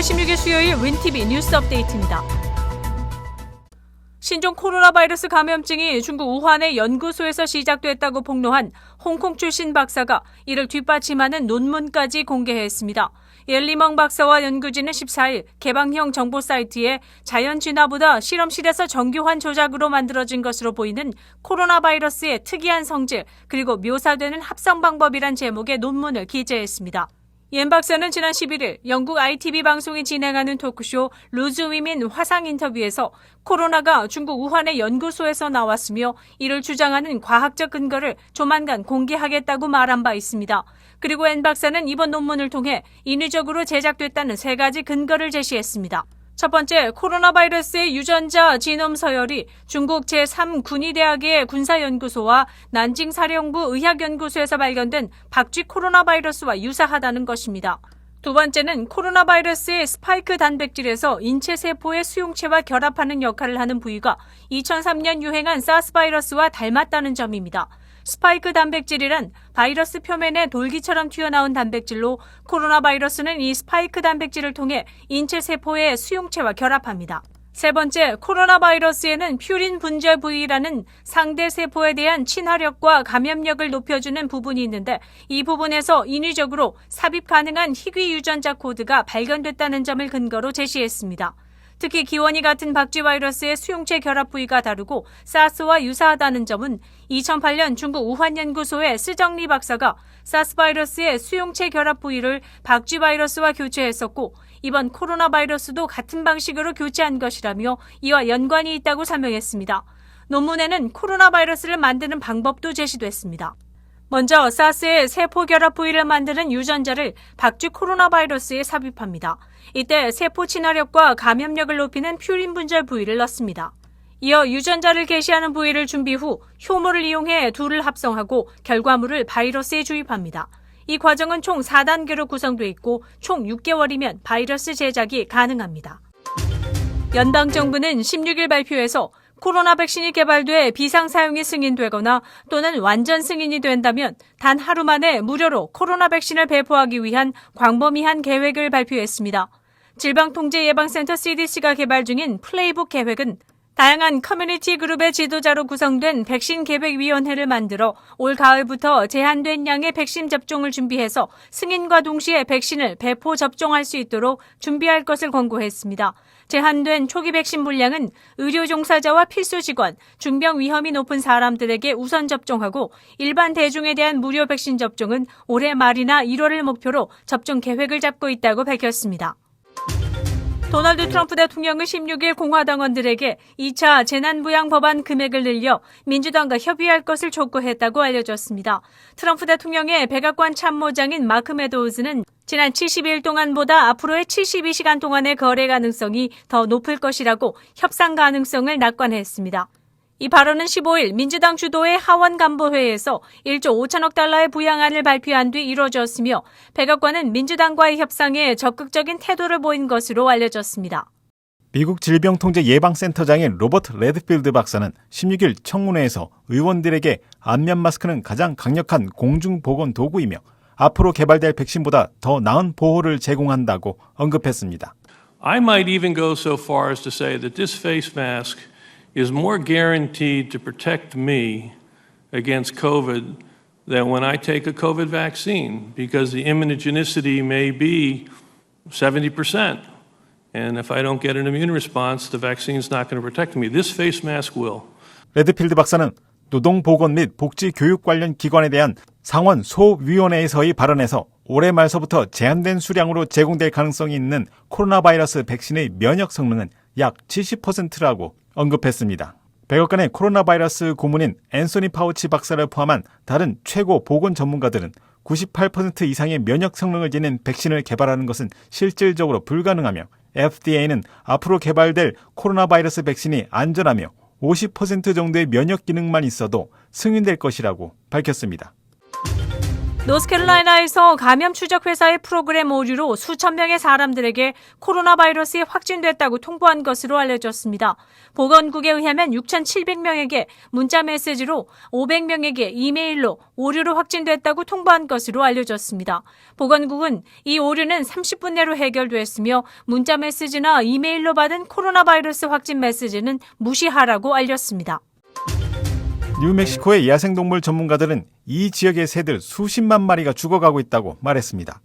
5월 16일 수요일 윈TV 뉴스 업데이트입니다. 신종 코로나 바이러스 감염증이 중국 우한의 연구소에서 시작됐다고 폭로한 홍콩 출신 박사가 이를 뒷받침하는 논문까지 공개했습니다. 옐리멍 박사와 연구진은 14일 개방형 정보 사이트에 자연 진화보다 실험실에서 정교한 조작으로 만들어진 것으로 보이는 코로나 바이러스의 특이한 성질 그리고 묘사되는 합성 방법이란 제목의 논문을 기재했습니다. 옌 박사는 지난 11일 영국 ITV 방송이 진행하는 토크쇼 루즈 위민 화상 인터뷰에서 코로나가 중국 우한의 연구소에서 나왔으며 이를 주장하는 과학적 근거를 조만간 공개하겠다고 말한 바 있습니다. 그리고 옌 박사는 이번 논문을 통해 인위적으로 제작됐다는 3가지 근거를 제시했습니다. 첫 번째, 코로나 바이러스의 유전자 지놈 서열이 중국 제3군의대학의 군사연구소와 난징사령부 의학연구소에서 발견된 박쥐 코로나 바이러스와 유사하다는 것입니다. 두 번째는 코로나 바이러스의 스파이크 단백질에서 인체 세포의 수용체와 결합하는 역할을 하는 부위가 2003년 유행한 사스 바이러스와 닮았다는 점입니다. 스파이크 단백질이란 바이러스 표면에 돌기처럼 튀어나온 단백질로 코로나 바이러스는 이 스파이크 단백질을 통해 인체 세포의 수용체와 결합합니다. 세 번째, 코로나 바이러스에는 퓨린 분절 부위라는 상대 세포에 대한 친화력과 감염력을 높여주는 부분이 있는데 이 부분에서 인위적으로 삽입 가능한 희귀 유전자 코드가 발견됐다는 점을 근거로 제시했습니다. 특히 기원이 같은 박쥐 바이러스의 수용체 결합 부위가 다르고 사스와 유사하다는 점은 2008년 중국 우한 연구소의 스정리 박사가 사스 바이러스의 수용체 결합 부위를 박쥐 바이러스와 교체했었고 이번 코로나 바이러스도 같은 방식으로 교체한 것이라며 이와 연관이 있다고 설명했습니다. 논문에는 코로나 바이러스를 만드는 방법도 제시됐습니다. 먼저 사스의 세포 결합 부위를 만드는 유전자를 박쥐 코로나 바이러스에 삽입합니다. 이때 세포 친화력과 감염력을 높이는 퓨린 분절 부위를 넣습니다. 이어 유전자를 게시하는 부위를 준비 후 효모를 이용해 둘을 합성하고 결과물을 바이러스에 주입합니다. 이 과정은 총 4단계로 구성되어 있고 총 6개월이면 바이러스 제작이 가능합니다. 연방정부는 16일 발표에서 코로나 백신이 개발돼 비상 사용이 승인되거나 또는 완전 승인이 된다면 단 하루 만에 무료로 코로나 백신을 배포하기 위한 광범위한 계획을 발표했습니다. 질병통제예방센터 CDC가 개발 중인 플레이북 계획은 다양한 커뮤니티 그룹의 지도자로 구성된 백신계획위원회를 만들어 올 가을부터 제한된 양의 백신 접종을 준비해서 승인과 동시에 백신을 배포 접종할 수 있도록 준비할 것을 권고했습니다. 제한된 초기 백신 물량은 의료 종사자와 필수 직원, 중병 위험이 높은 사람들에게 우선 접종하고 일반 대중에 대한 무료 백신 접종은 올해 말이나 1월을 목표로 접종 계획을 잡고 있다고 밝혔습니다. 도널드 트럼프 대통령은 16일 공화당원들에게 2차 재난부양 법안 금액을 늘려 민주당과 협의할 것을 촉구했다고 알려졌습니다. 트럼프 대통령의 백악관 참모장인 마크 메도우즈는 지난 70일 동안보다 앞으로의 72시간 동안의 거래 가능성이 더 높을 것이라고 협상 가능성을 낙관했습니다. 이 발언은 15일 민주당 주도의 하원 간부회에서 1조 5천억 달러의 부양안을 발표한 뒤 이루어졌으며 백악관은 민주당과의 협상에 적극적인 태도를 보인 것으로 알려졌습니다. 미국 질병통제예방센터장인 로버트 레드필드 박사는 16일 청문회에서 의원들에게 안면 마스크는 가장 강력한 공중보건 도구이며 앞으로 개발될 백신보다 더 나은 보호를 제공한다고 언급했습니다. I might even go so far as to say that this face mask is more guaranteed to protect me against COVID than when I take a COVID vaccine because the immunogenicity may be 70%. And if I don't get an immune response, the vaccine is not going to protect me. This face mask will. 레드필드 박사는 노동보건 및 복지교육 관련 기관에 대한 상원 소위원회에서의 발언에서 올해 말서부터 제한된 수량으로 제공될 가능성이 있는 코로나 바이러스 백신의 면역 성능은 약 70%라고 언급했습니다. 백악관의 코로나 바이러스 고문인 앤소니 파우치 박사를 포함한 다른 최고 보건 전문가들은 98% 이상의 면역 성능을 지닌 백신을 개발하는 것은 실질적으로 불가능하며 FDA는 앞으로 개발될 코로나 바이러스 백신이 안전하며 50% 정도의 면역 기능만 있어도 승인될 것이라고 밝혔습니다. 노스캐롤라이나에서 감염 추적 회사의 프로그램 오류로 수천 명의 사람들에게 코로나 바이러스에 확진됐다고 통보한 것으로 알려졌습니다. 보건국에 의하면 6,700명에게 문자 메시지로 500명에게 이메일로 오류로 확진됐다고 통보한 것으로 알려졌습니다. 보건국은 이 오류는 30분 내로 해결됐으며 문자 메시지나 이메일로 받은 코로나 바이러스 확진 메시지는 무시하라고 알렸습니다. 뉴멕시코의 야생동물 전문가들은 이 지역의 새들 수십만 마리가 죽어가고 있다고 말했습니다.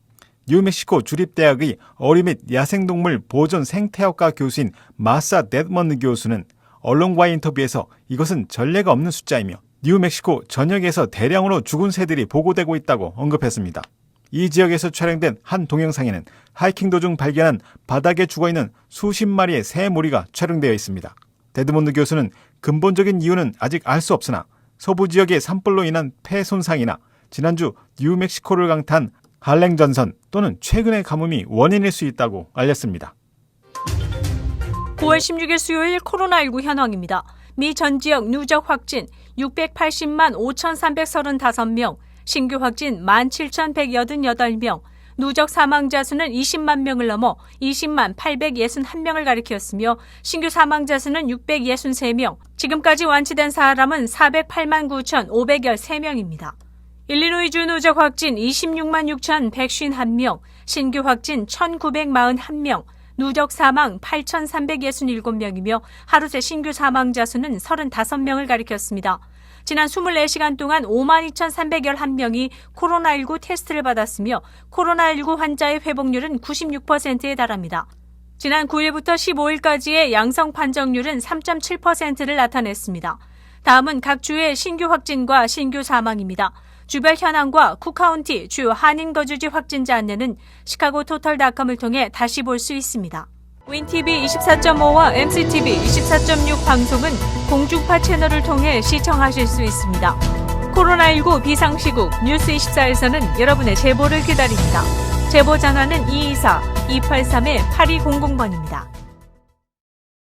뉴멕시코 주립대학의 어리 및 야생동물 보존 생태학과 교수인 마사 데드먼드 교수는 언론과의 인터뷰에서 이것은 전례가 없는 숫자이며 뉴멕시코 전역에서 대량으로 죽은 새들이 보고되고 있다고 언급했습니다. 이 지역에서 촬영된 한 동영상에는 하이킹 도중 발견한 바닥에 죽어있는 수십 마리의 새 무리가 촬영되어 있습니다. 데드먼드 교수는 근본적인 이유는 아직 알 수 없으나 서부 지역의 산불로 인한 폐 손상이나 지난주 뉴멕시코를 강타한 할랭 전선 또는 최근의 가뭄이 원인일 수 있다고 알렸습니다. 9월 16일 수요일 코로나19 현황입니다. 미 전 지역 누적 확진 680만 5,335명, 신규 확진 17,188명, 누적 사망자 수는 20만 명을 넘어 20만 861명을 가리켰으며 신규 사망자 수는 663명, 지금까지 완치된 사람은 408만 9,513명입니다. 일리노이주 누적 확진 26만 6,151명, 신규 확진 1,941명, 누적 사망 8,367명이며 하루 새 신규 사망자 수는 35명을 가리켰습니다. 지난 24시간 동안 52,311명이 코로나19 테스트를 받았으며 코로나19 환자의 회복률은 96%에 달합니다. 지난 9일부터 15일까지의 양성 판정률은 3.7%를 나타냈습니다. 다음은 각 주의 신규 확진과 신규 사망입니다. 주별 현황과 쿡카운티 주요 한인 거주지 확진자 안내는 시카고토털닷컴을 통해 다시 볼 수 있습니다. 윈TV 24.5와 MCTV 24.6 방송은 공중파 채널을 통해 시청하실 수 있습니다. 코로나19 비상시국 뉴스24에서는 여러분의 제보를 기다립니다. 제보 전화는 224-283-8200번입니다.